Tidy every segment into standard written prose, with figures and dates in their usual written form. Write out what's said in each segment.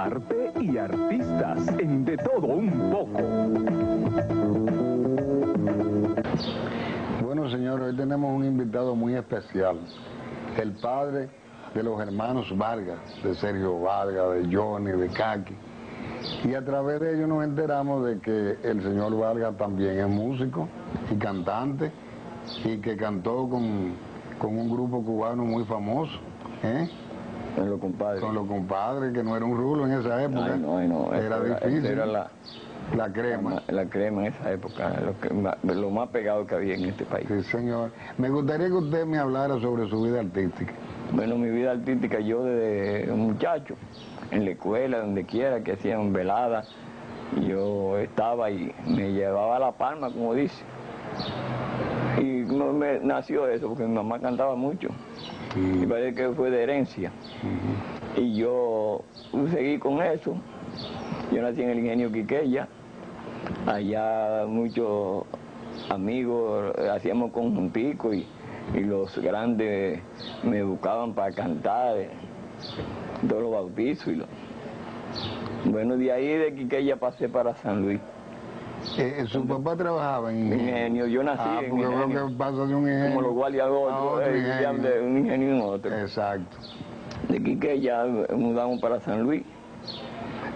Arte y artistas en De Todo Un Poco. Bueno, señores, hoy tenemos un invitado muy especial, el padre de los hermanos Vargas, de Sergio Vargas, de Johnny, de Kaki. Y a través de ellos nos enteramos de que el señor Vargas también es músico y cantante, y que cantó con un grupo cubano muy famoso, Con los compadres. Con los compadres, que no era un rulo en esa época. Ay, no, era difícil. Era la crema. La crema en esa época, lo más pegado que había en este país. Sí, señor. Me gustaría que usted me hablara sobre su vida artística. Bueno, mi vida artística, yo desde un muchacho, en la escuela, donde quiera, que hacían veladas, yo estaba y me llevaba a La Palma, como dice. Y no me nació eso, porque mi mamá cantaba mucho. Y parece que fue de herencia. Y yo seguí con eso. Yo nací en el ingenio Quiqueya. Allá muchos amigos hacíamos conjuntico y los grandes me buscaban para cantar todos los bautizos. Bueno, de ahí de Quiqueya pasé para San Luis. ¿Su papá trabajaba en ingenio? Yo nací en ingenio. Que pasa de un ingenio como los guardias a otro, de un ingenio en otro. Exacto. De Quiqueya mudamos para San Luis.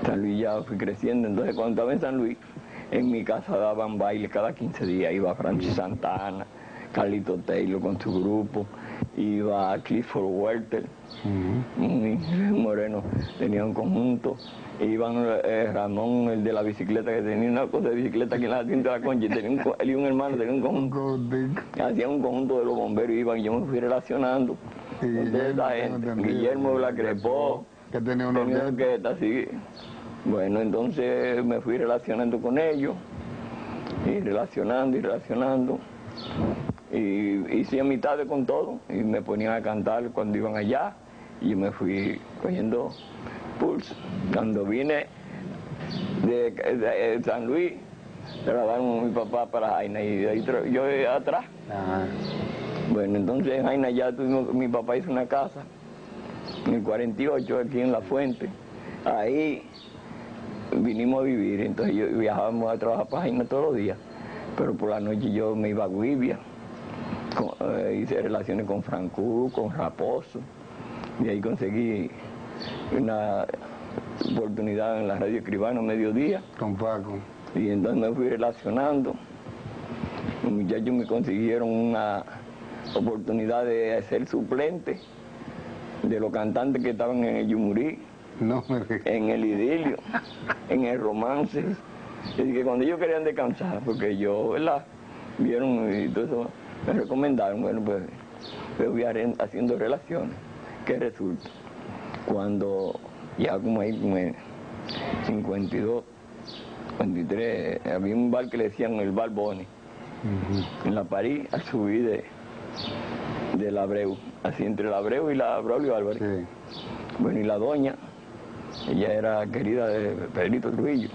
San Luis ya fui creciendo, entonces cuando estaba en San Luis, en mi casa daban baile cada 15 días, iba Francis Santana, Carlito Taylor con su grupo, iba Clifford Walter, Moreno, tenía un conjunto, iban Ramón, el de la bicicleta, que tenía una cosa de bicicleta aquí en la cinta de la concha, él y un hermano tenían un conjunto, hacían un conjunto de los bomberos, iban, y yo me fui relacionando con toda esa gente, Guillermo la Crepó, que tenía una orquesta, así. Bueno, entonces me fui relacionando con ellos, y relacionando, y hice amistades con todo, y me ponían a cantar cuando iban allá, y yo me fui cogiendo pulso. Cuando vine de San Luis, trasladaron a mi papá para Jaina, y de ahí yo atrás. Bueno, entonces en Jaina ya mi papá hizo una casa, en el 48, aquí en La Fuente. Ahí vinimos a vivir, entonces yo viajábamos a trabajar para Jaina todos los días, pero por la noche yo me iba a Guibia, hice relaciones con Francú, con Raposo, y ahí conseguí una oportunidad en la radio Escribano Mediodía. Con Paco. Y entonces me fui relacionando, los muchachos me consiguieron una oportunidad de ser suplente de los cantantes que estaban en el Yumurí, en el idilio, en el romance. Y que cuando ellos querían descansar, porque yo, ¿verdad? Vieron y todo eso, me recomendaron, bueno, pues voy haciendo relaciones. ¿Qué resulta? Cuando ya como ahí, como en 52, 53, había un bar que le decían el Bar Boni, en la París, al subir de la Abreu, así entre la Abreu y la Braulio Álvarez. Sí. Bueno, y la doña, ella era querida de Pedrito Trujillo,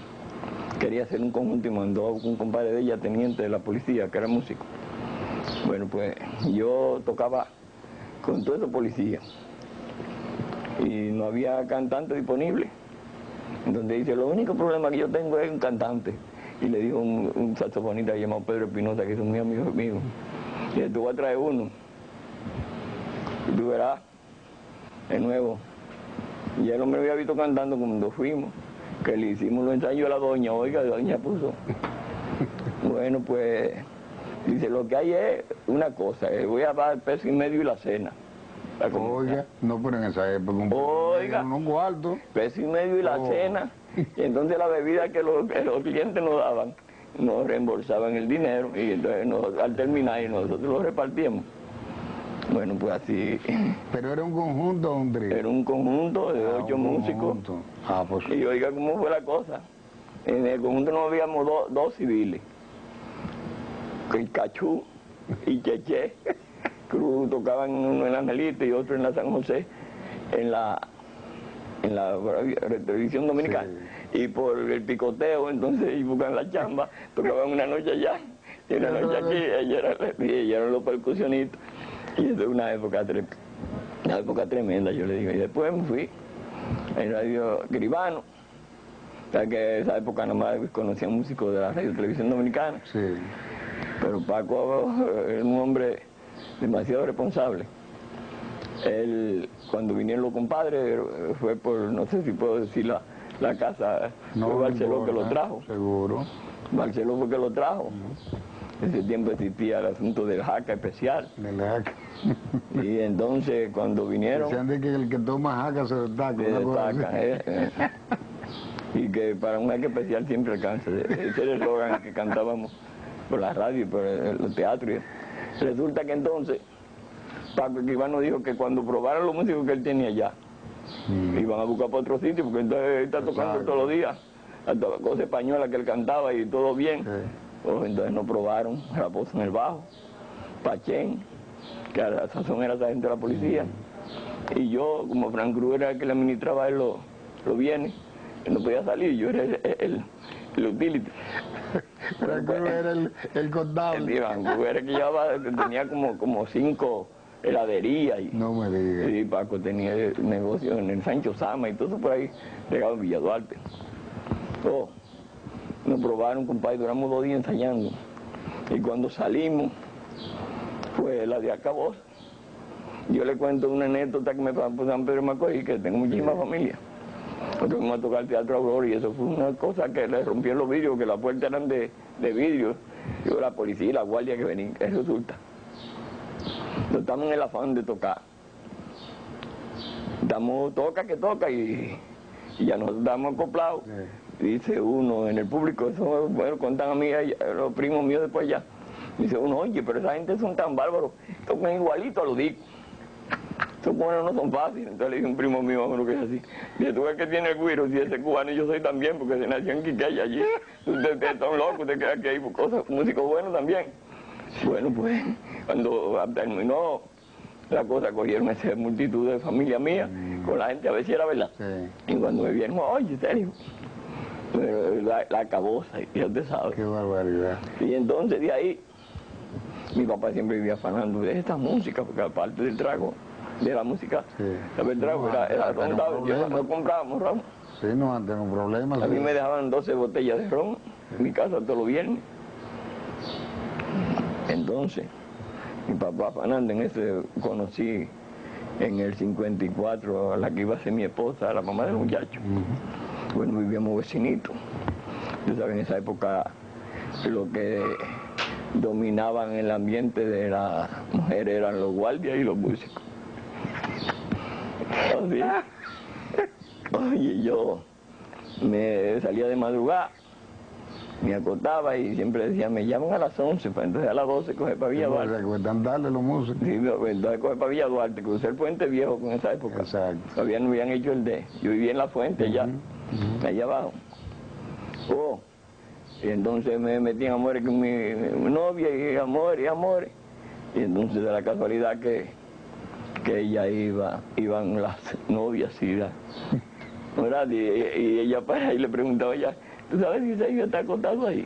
quería hacer un conjunto y mandó a un compadre de ella, teniente de la policía, que era músico. Bueno, pues yo tocaba con todos esos policías y no había cantante disponible. Entonces dice, lo único problema que yo tengo es un cantante. Y le dijo un saxofonista llamado Pedro Espinosa, que es un muy amigo mío, y le tú vas a traer uno. Y tú verás, de nuevo. Y el hombre me había visto cantando cuando fuimos, que le hicimos los ensayos a la doña, oiga, la doña puso. Bueno, pues, dice, lo que hay es una cosa, voy a dar $1.50 y la cena. Oiga, no, pero en esa época oiga, unos cuartos. $1.50 y la cena. Y entonces la bebida que los clientes nos daban, nos reembolsaban el dinero, y entonces al terminar nosotros lo repartíamos. Bueno, pues así. ¿Pero era un conjunto o un trío? Era un conjunto de 8 músicos. Pues. Y oiga cómo fue la cosa. En el conjunto nos habíamos dos civiles. El Cachú y Cheche Cruz tocaban uno en la Angelita y otro en la San José, en la televisión dominicana. Sí. Y por el picoteo, entonces, y buscan la chamba, tocaban una noche allá y una noche aquí, ella eran los percusionistas. Y eso es una época tremenda, yo le digo. Y después me fui en Radio Gribano. O sea que en esa época nada más conocía músicos de la radio y televisión dominicana. Sí. Pero Paco era un hombre demasiado responsable. Él, cuando vinieron los compadres, fue por, no sé si puedo decir la casa, No, fue Barceló que lo importa, trajo. Seguro. Barceló fue que lo trajo. En ese tiempo existía el asunto del jaca especial. De la jaca. Y entonces cuando vinieron... Decían de que el que toma jaca se destaca. se una cosa así. destaca, y que para un jaca especial siempre alcanza. Ese era el eslogan que cantábamos por la radio y por los teatros. Resulta que entonces Paco Escribano dijo que cuando probaran los músicos que él tenía allá, iban a buscar para otro sitio, porque entonces él está tocando Exacto. todos los días la cosa española que él cantaba y todo bien. Sí. Pues entonces nos probaron Raposo en el bajo, Pachén, que a la sazón era sargento de la policía, y yo, como Frank Cruz era el que le administraba a él los bienes, él no podía salir, yo era el utility. Frank Cruz era el contable. Frank Cruz era el que llevaba, tenía como 5 heladerías, No me digas. y Paco tenía negocios en el Sancho Sama y todo eso por ahí, llegado en Villa Duarte. Oh, nos probaron, compadre, duramos 2 días ensayando. Y cuando salimos, fue la de Acabos. Yo le cuento una anécdota que me pasó por San Pedro de Macorís, que tengo muchísima familia. Nosotros fuimos a tocar el Teatro Aurora y eso fue una cosa que le rompieron los vidrios, que las puertas eran de vidrio. Y la policía y la guardia que venían, ¿qué resulta? No estamos en el afán de tocar. Estamos toca y ya nos estamos acoplados. Sí. Dice uno en el público, eso bueno, contan a mí, los primos míos después ya. Dice uno, oye, pero esa gente son tan bárbaros, tocan igualito a los discos. Esos cubanos no son fáciles. Entonces le dije a un primo mío a uno que es así. Dice, tú ves que tiene el güiro, si ese cubano y yo soy también, porque se nació en Quiqueya allí. Ustedes son locos, usted queda aquí hay cosas, músicos buenos también. Bueno, pues, cuando terminó la cosa, cogieron esa multitud de familia mía, con la gente, a ver si era verdad. Sí. Y cuando me vieron, oye, serio, la caboza, ya usted sabe. Qué barbaridad. Y entonces de ahí, mi papá siempre vivía afanando de esta música, porque aparte del trago, de la música, Sí. el trago era rondado, yo no comprábamos ron. Sí, no han tenido problemas. A mí sí. me dejaban 12 botellas de ron en mi casa todos los viernes. Entonces, mi papá afanando en ese, conocí en el 54 a la que iba a ser mi esposa, la mamá del muchacho. Bueno, vivíamos vecinitos. Tú sabes, en esa época lo que dominaban el ambiente de la mujer eran los guardias y los músicos. Así. Oye, yo me salía de madrugada, me acostaba y siempre decía, me llaman a las 11, pues entonces a las 12 coge para Villa Duarte. Recuerdan darle los músicos. Sí, entonces coge para Villa Duarte, crucé el Puente Viejo en esa época. Exacto. Todavía no habían hecho el D. Yo vivía en la fuente allá, allá abajo. Oh, y entonces me metí en amores con mi novia y amores. Y entonces de la casualidad que ella iban las novias y ¿verdad? Y ella para y le preguntaba ya, ¿tú sabes si esa hija está acostado ahí?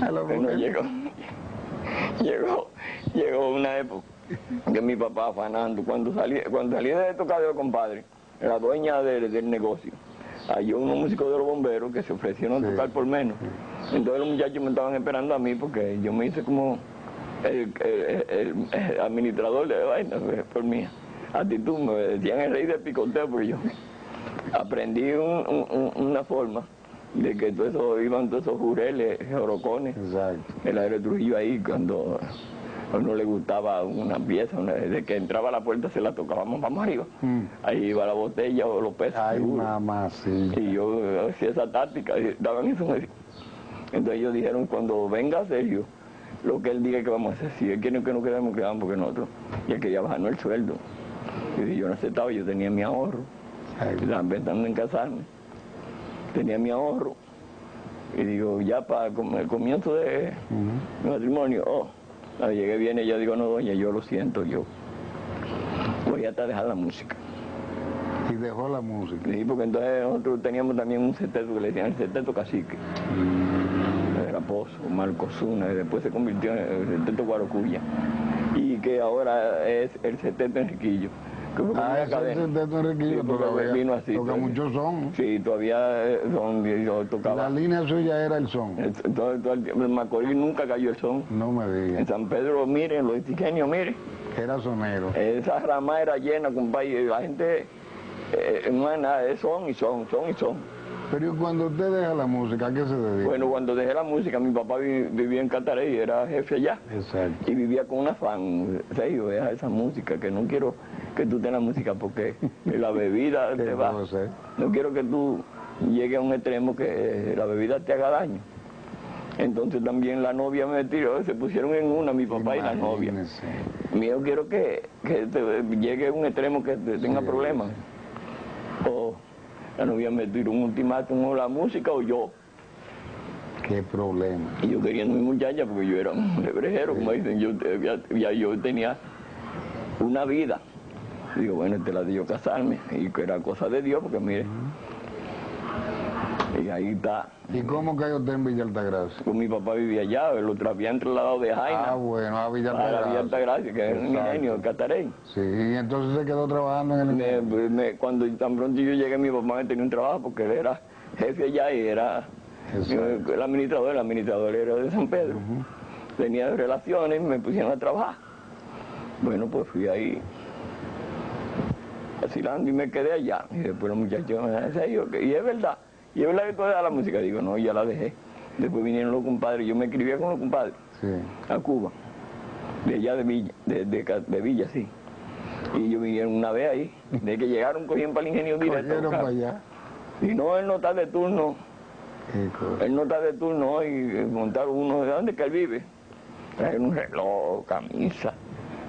A lo Bueno, mejor. llegó una época que mi papá afanando, cuando salí de tocar de los compadres, la dueña del negocio, halló unos músicos de los bomberos que se ofrecieron a tocar por menos. Entonces los muchachos me estaban esperando a mí porque yo me hice como el administrador de vaina por mi actitud, me decían el rey del picoteo, porque yo aprendí una forma de que iban todos esos jureles, jorocones, Exacto. el aire Trujillo ahí, cuando a uno le gustaba una pieza, desde que entraba a la puerta se la tocábamos, vamos arriba, ahí iba la botella o los pesos. Ay, seguro. mamá, sí. Y yo hacía esa táctica, y daban eso. Entonces ellos dijeron, cuando venga Sergio, lo que él diga que vamos a hacer, si él quiere que nos quedamos porque nosotros, y él quería bajarnos el sueldo. Y yo no aceptaba, yo tenía mi ahorro, estaba pensando en casarme, tenía mi ahorro, y digo, ya para el comienzo de mi matrimonio, cuando llegué bien, ella digo, no doña, yo lo siento, yo voy hasta dejar la música. Y dejó la música. Sí, porque entonces nosotros teníamos también un seteto que le decían el seteto cacique. Era Pozo, Marco Zuna, y después se convirtió en el seteto Guarocuya. Y que ahora es el seteto Enriquillo. que fue con Ah, una ese cadena. de Enriquillo Sí, porque todavía vino así, toca todavía. mucho son. Sí, todavía donde yo La tocaba. línea suya era el son. Todo el tiempo. En Macorís nunca cayó el son. No me En diga. San Pedro, miren, los Itigenios, miren. Era sonero. Esa rama era llena, compadre. La gente no es nada, es son y son, son y son. Pero ¿y cuando usted deja la música, ¿a qué se dedica? Bueno, cuando dejé la música, mi papá vivía en Catarey, era jefe allá. Exacto. Y vivía con una fan. Sergio, deja esa música, que no quiero que tú tengas música porque la bebida ¿Qué te va. puedo hacer? No quiero que tú llegues a un extremo que la bebida te haga daño. Entonces también la novia me tiró, se pusieron en una, mi papá y la novia. Imagínese. Yo quiero que llegue a un extremo que te tenga Sí. problemas. O la novia me tiró un ultimátum, o la música o yo. Qué problema. Y yo queriendo mi muchacha porque yo era un lebrejero, como dicen, ya yo tenía una vida. Digo, bueno, te la dio casarme, y que era cosa de Dios, porque mire, y ahí está. ¿Y cómo cayó usted en Villa Altagracia? Pues mi papá vivía allá, lo habían trasladado de Jaina Ah, bueno, a Villa a la Villa Altagracia. Altagracia, que es un Exacto. ingenio, Catarey. Sí, y entonces se quedó trabajando en el... Cuando tan pronto yo llegué, mi papá me tenía un trabajo porque él era jefe allá y era Exacto. el administrador era de San Pedro. Tenía relaciones y me pusieron a trabajar. Bueno, pues fui ahí vacilando y me quedé allá. Y después los muchachos me decían, y es verdad que tú dejas la música. Digo, no, ya la dejé. Después vinieron los compadres, yo me escribía con los compadres Sí. a Cuba, de allá de Villa, de Villa, sí. Y ellos vinieron una vez ahí, de que llegaron, cogían para el ingenio directo. Cogieron para allá. Y no, él no está de turno, Qué cosa. él no está de turno hoy, montaron uno, ¿de dónde que él vive? Trajeron un reloj, camisa,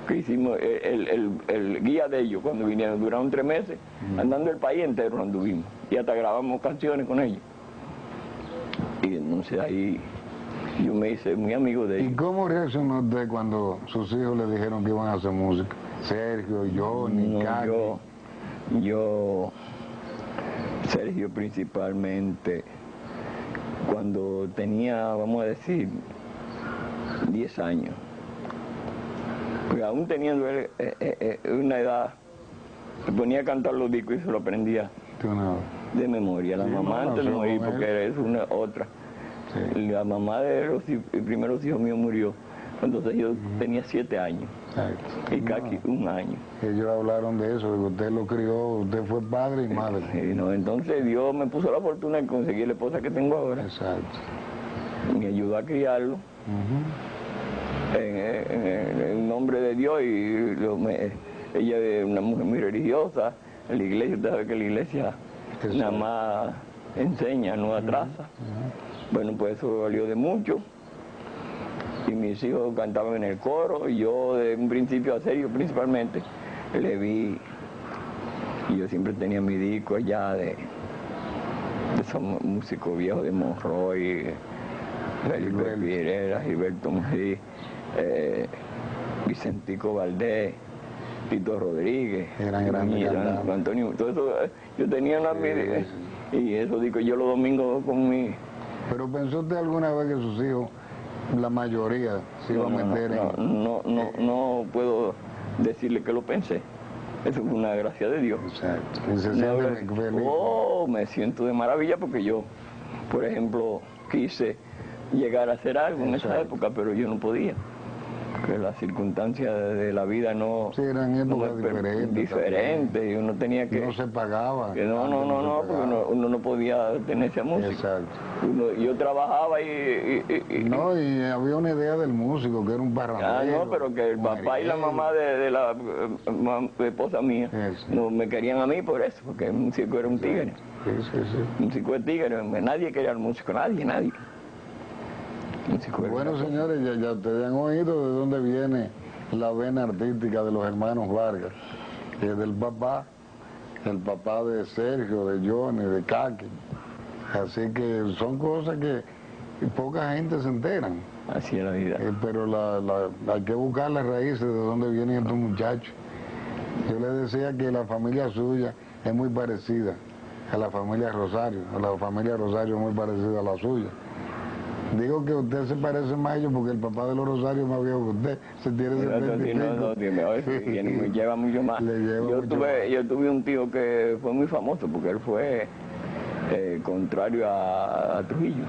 que hicimos, el guía de ellos cuando vinieron, duraron 3 meses, andando el país entero anduvimos, y hasta grabamos canciones con ellos. Y entonces ahí yo me hice muy amigo de ¿Y ellos. cómo reaccionó usted cuando sus hijos le dijeron que iban a hacer música? Sergio, Johnny, No, Caki. Sergio principalmente, cuando tenía, vamos a decir, 10 años, porque aún teniendo él una edad, se ponía a cantar los discos y se lo aprendía De una vez. de memoria. La Sí, mamá no, antes de no, morir, con él. porque es una otra. Sí. La mamá de los primeros hijos míos murió cuando yo tenía 7 años Exacto. y Caki 1 año. Ellos hablaron de eso, de que usted lo crió, usted fue padre y madre. Y no, entonces Dios me puso la fortuna de conseguir la esposa que tengo ahora. Exacto. Me ayudó a criarlo Ujú. en nombre de Dios y ella es una mujer muy religiosa. En la iglesia, usted sabe que la iglesia Eso. nada más enseña, no atrasa. Bueno, pues eso valió de mucho. Y mis hijos cantaban en el coro y yo de un principio a Sergio principalmente le vi. Y yo siempre tenía mi disco allá de esos músicos viejos de Monroy, Felipe Pirera, Gilberto Mujiz, Vicentico Valdés, Tito Rodríguez, Eran grandes y cantantes. Antonio, todo eso, yo tenía una y eso digo yo los domingos con mi... Pero ¿pensó usted alguna vez que sus hijos, la mayoría, se iban a meter en...? No puedo decirle que lo pensé. Eso fue una gracia de Dios. Exacto. Y se Una siente gracia- feliz. Oh, me siento de maravilla porque yo, por ejemplo, quise llegar a hacer algo en esa Exacto. época, pero yo no podía. Que las circunstancias de la vida no... Sí, eran épocas diferentes. diferentes, y uno tenía que... No se pagaba. que no, antes se porque pagaba. uno no podía tenerse a música. Exacto. Yo trabajaba y No, y había una idea del músico, que era un parrandero. no, pero que el papá y la mamá de la esposa mía Eso. no me querían a mí por eso, porque el músico era un tigre. Sí, sí, sí. Un músico es tigre, nadie quería al músico, nadie. Un músico era Bueno, una cosa. señores, ya ustedes han oído de dónde viene la vena artística de los hermanos Vargas. Que es del papá, el papá de Sergio, de Johnny, de Caki. Así que son cosas que poca gente se enteran. Así es la vida. Pero hay que buscar las raíces de dónde vienen estos muchachos. Yo les decía que la familia suya es muy parecida a la familia Rosario. A la familia Rosario es muy parecida a la suya. Digo que usted se parece más a ellos porque el papá de los Rosarios es más viejo que usted. Se tiene 75. Lleva mucho más. Yo tuve un tío que fue muy famoso porque él fue contrario a Trujillo.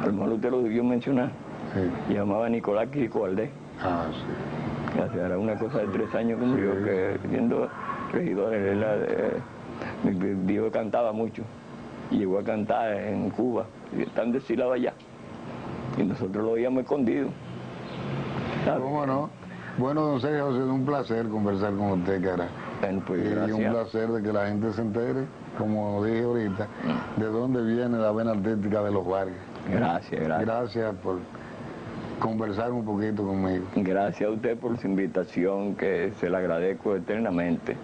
A lo mejor usted lo debió mencionar. Sí. Se llamaba Nicolás Quirico Valdés. Ah, sí. Era una cosa de 3 años que murió, que siendo regidor, mi viejo cantaba mucho. Y llegó a cantar en Cuba, y están deshilados allá. Y nosotros lo oíamos escondido. ¿Cómo no? Bueno, don Sergio, ha sido un placer conversar con usted, cara. Bueno, pues, y un placer de que la gente se entere, como dije ahorita, de dónde viene la vena artística de los Vargas. Gracias. Gracias por conversar un poquito conmigo. Gracias a usted por su invitación, que se la agradezco eternamente.